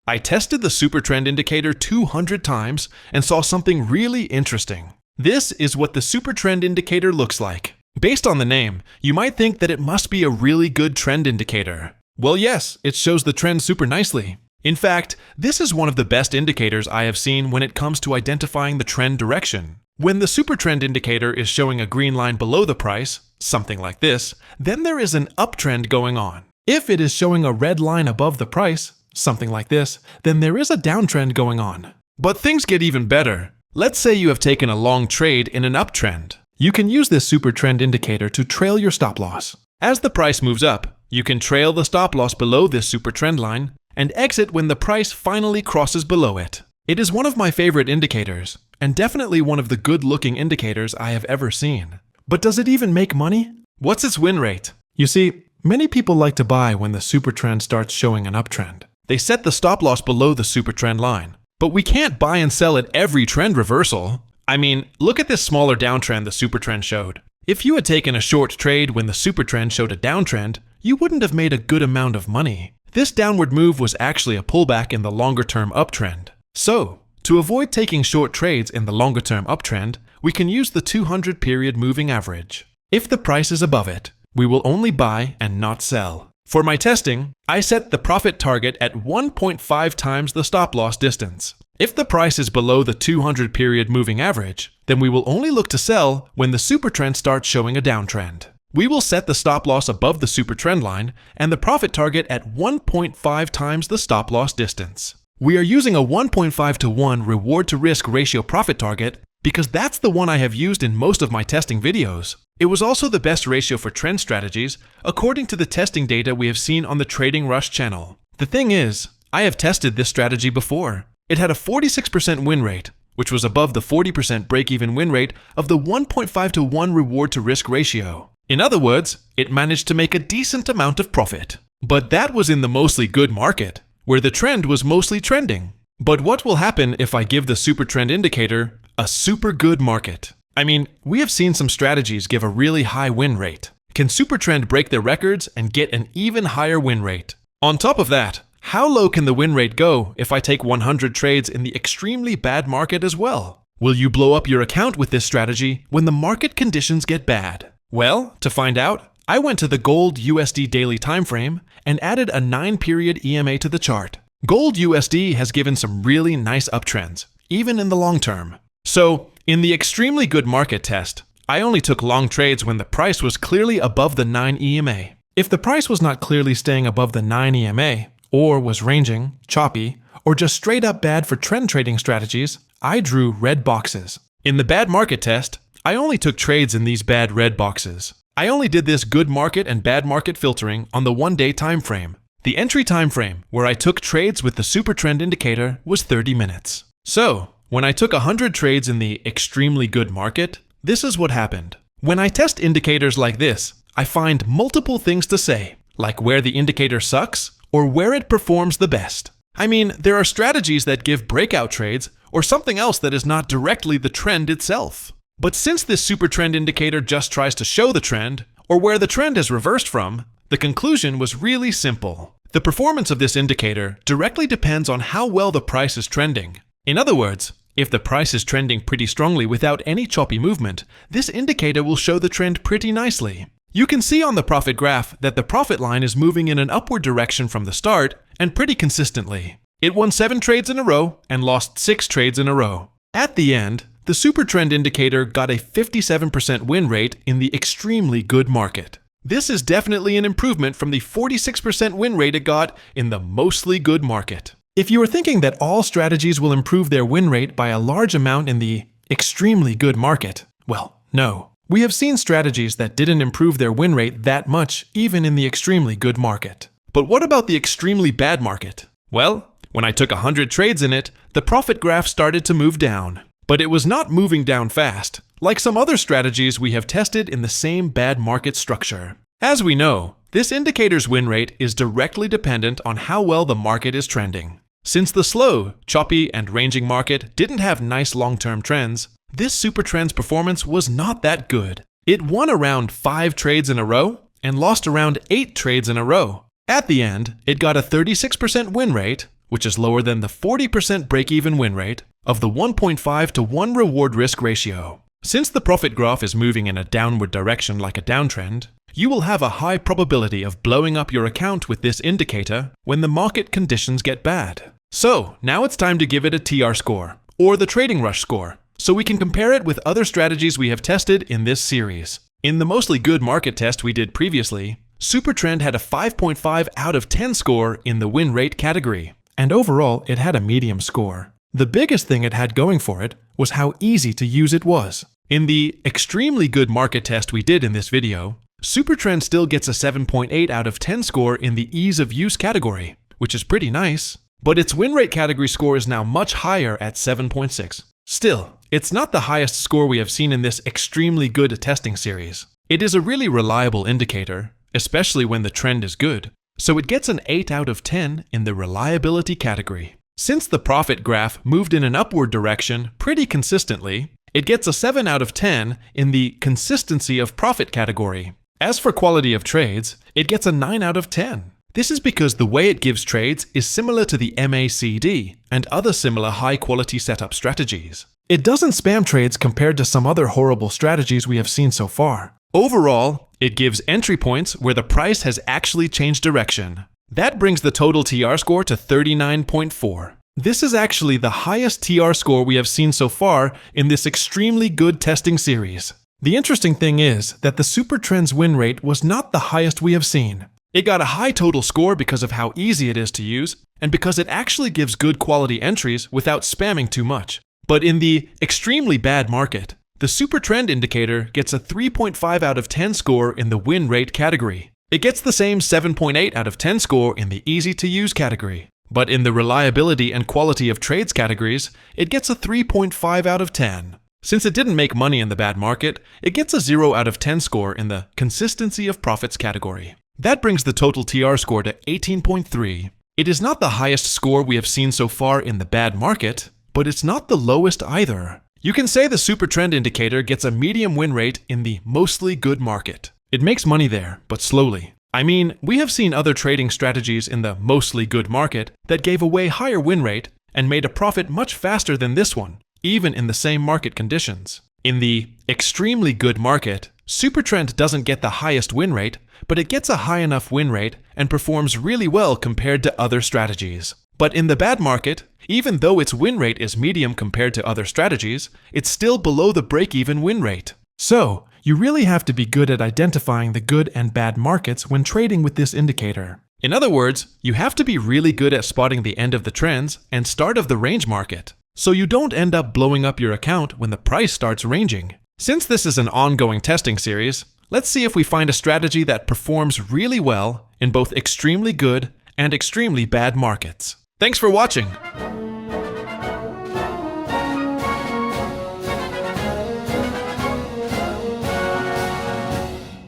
I tested the SuperTrend indicator 200 times and saw something really interesting. This is what the SuperTrend indicator looks like. Based on the name, you might think that it must be a really good trend indicator. Well, yes, it shows the trend super nicely. In fact, this is one of the best indicators I have seen when it comes to identifying the trend direction. When the SuperTrend indicator is showing a green line below the price, something like this, then there is an uptrend going on. If it is showing a red line above the price, something like this, then there is a downtrend going on. But things get even better. Let's say you have taken a long trade in an uptrend. You can use this SuperTrend indicator to trail your stop loss. As the price moves up, you can trail the stop loss below this SuperTrend line and exit when the price finally crosses below it. It is one of my favorite indicators, and definitely one of the good-looking indicators I have ever seen. But does it even make money? What's its win rate? You see, many people like to buy when the SuperTrend starts showing an uptrend. They set the stop loss below the SuperTrend line. But we can't buy and sell at every trend reversal. I mean, look at this smaller downtrend the SuperTrend showed. If you had taken a short trade when the SuperTrend showed a downtrend, you wouldn't have made a good amount of money. This downward move was actually a pullback in the longer-term uptrend. So, to avoid taking short trades in the longer-term uptrend, we can use the 200-period moving average. If the price is above it, we will only buy and not sell. For my testing, I set the profit target at 1.5 times the stop loss distance. If the price is below the 200-period moving average, then we will only look to sell when the SuperTrend starts showing a downtrend. We will set the stop loss above the SuperTrend line and the profit target at 1.5 times the stop loss distance. We are using a 1.5 to 1 reward to risk ratio profit target because that's the one I have used in most of my testing videos. It was also the best ratio for trend strategies according to the testing data we have seen on the Trading Rush channel. The thing is, I have tested this strategy before. It had a 46% win rate, which was above the 40% break-even win rate of the 1.5 to 1 reward to risk ratio. In other words, it managed to make a decent amount of profit. But that was in the mostly good market, where the trend was mostly trending. But what will happen if I give the SuperTrend indicator a super good market? I mean, we have seen some strategies give a really high win rate. Can SuperTrend break their records and get an even higher win rate? On top of that, how low can the win rate go if I take 100 trades in the extremely bad market as well? Will you blow up your account with this strategy when the market conditions get bad? Well, to find out, I went to the Gold USD daily time frame and added a 9-period EMA to the chart. Gold USD has given some really nice uptrends, even in the long term. So, in the extremely good market test, I only took long trades when the price was clearly above the 9 EMA. If the price was not clearly staying above the 9 EMA, or was ranging, choppy, or just straight up bad for trend trading strategies, I drew red boxes. In the bad market test, I only took trades in these bad red boxes. I only did this good market and bad market filtering on the 1-day time frame. The entry time frame, where I took trades with the SuperTrend indicator, was 30 minutes. So, when I took 100 trades in the extremely good market, this is what happened. When I test indicators like this, I find multiple things to say, like where the indicator sucks or where it performs the best. I mean, there are strategies that give breakout trades or something else that is not directly the trend itself. But since this SuperTrend indicator just tries to show the trend, or where the trend has reversed from, the conclusion was really simple. The performance of this indicator directly depends on how well the price is trending. In other words, if the price is trending pretty strongly without any choppy movement, this indicator will show the trend pretty nicely. You can see on the profit graph that the profit line is moving in an upward direction from the start and pretty consistently. It won 7 trades in a row and lost 6 trades in a row. At the end, the SuperTrend indicator got a 57% win rate in the extremely good market. This is definitely an improvement from the 46% win rate it got in the mostly good market. If you are thinking that all strategies will improve their win rate by a large amount in the extremely good market, well, no. We have seen strategies that didn't improve their win rate that much even in the extremely good market. But what about the extremely bad market? Well, when I took 100 trades in it, the profit graph started to move down. But it was not moving down fast, like some other strategies we have tested in the same bad market structure. As we know, this indicator's win rate is directly dependent on how well the market is trending. Since the slow, choppy, and ranging market didn't have nice long-term trends, this SuperTrend's performance was not that good. It won around 5 trades in a row and lost around 8 trades in a row. At the end, it got a 36% win rate, which is lower than the 40% break-even win rate of the 1.5 to 1 reward-risk ratio. Since the profit graph is moving in a downward direction like a downtrend, you will have a high probability of blowing up your account with this indicator when the market conditions get bad. So, now it's time to give it a TR score, or the Trading Rush score, so we can compare it with other strategies we have tested in this series. In the mostly good market test we did previously, SuperTrend had a 5.5 out of 10 score in the win rate category, and overall it had a medium score. The biggest thing it had going for it was how easy to use it was. In the extremely good market test we did in this video, SuperTrend still gets a 7.8 out of 10 score in the ease of use category, which is pretty nice, but its win rate category score is now much higher at 7.6. Still, it's not the highest score we have seen in this extremely good testing series. It is a really reliable indicator, especially when the trend is good, so it gets an 8 out of 10 in the reliability category. Since the profit graph moved in an upward direction pretty consistently, it gets a 7 out of 10 in the consistency of profit category. As for quality of trades, it gets a 9 out of 10. This is because the way it gives trades is similar to the MACD and other similar high-quality setup strategies. It doesn't spam trades compared to some other horrible strategies we have seen so far. Overall, it gives entry points where the price has actually changed direction. That brings the total TR score to 39.4. This is actually the highest TR score we have seen so far in this extremely good testing series. The interesting thing is that the SuperTrend's win rate was not the highest we have seen. It got a high total score because of how easy it is to use and because it actually gives good quality entries without spamming too much. But in the extremely bad market, the SuperTrend indicator gets a 3.5 out of 10 score in the win rate category. It gets the same 7.8 out of 10 score in the easy to use category. But in the reliability and quality of trades categories, it gets a 3.5 out of 10. Since it didn't make money in the bad market, it gets a 0 out of 10 score in the consistency of profits category. That brings the total TR score to 18.3. It is not the highest score we have seen so far in the bad market, but it's not the lowest either. You can say the SuperTrend indicator gets a medium win rate in the mostly good market. It makes money there, but slowly. I mean, we have seen other trading strategies in the mostly good market that gave a way higher win rate and made a profit much faster than this one, even in the same market conditions. In the extremely good market, SuperTrend doesn't get the highest win rate, but it gets a high enough win rate and performs really well compared to other strategies. But in the bad market, even though its win rate is medium compared to other strategies, it's still below the break-even win rate. So, you really have to be good at identifying the good and bad markets when trading with this indicator. In other words, you have to be really good at spotting the end of the trends and start of the range market, so you don't end up blowing up your account when the price starts ranging. Since this is an ongoing testing series, let's see if we find a strategy that performs really well in both extremely good and extremely bad markets. Thanks for watching!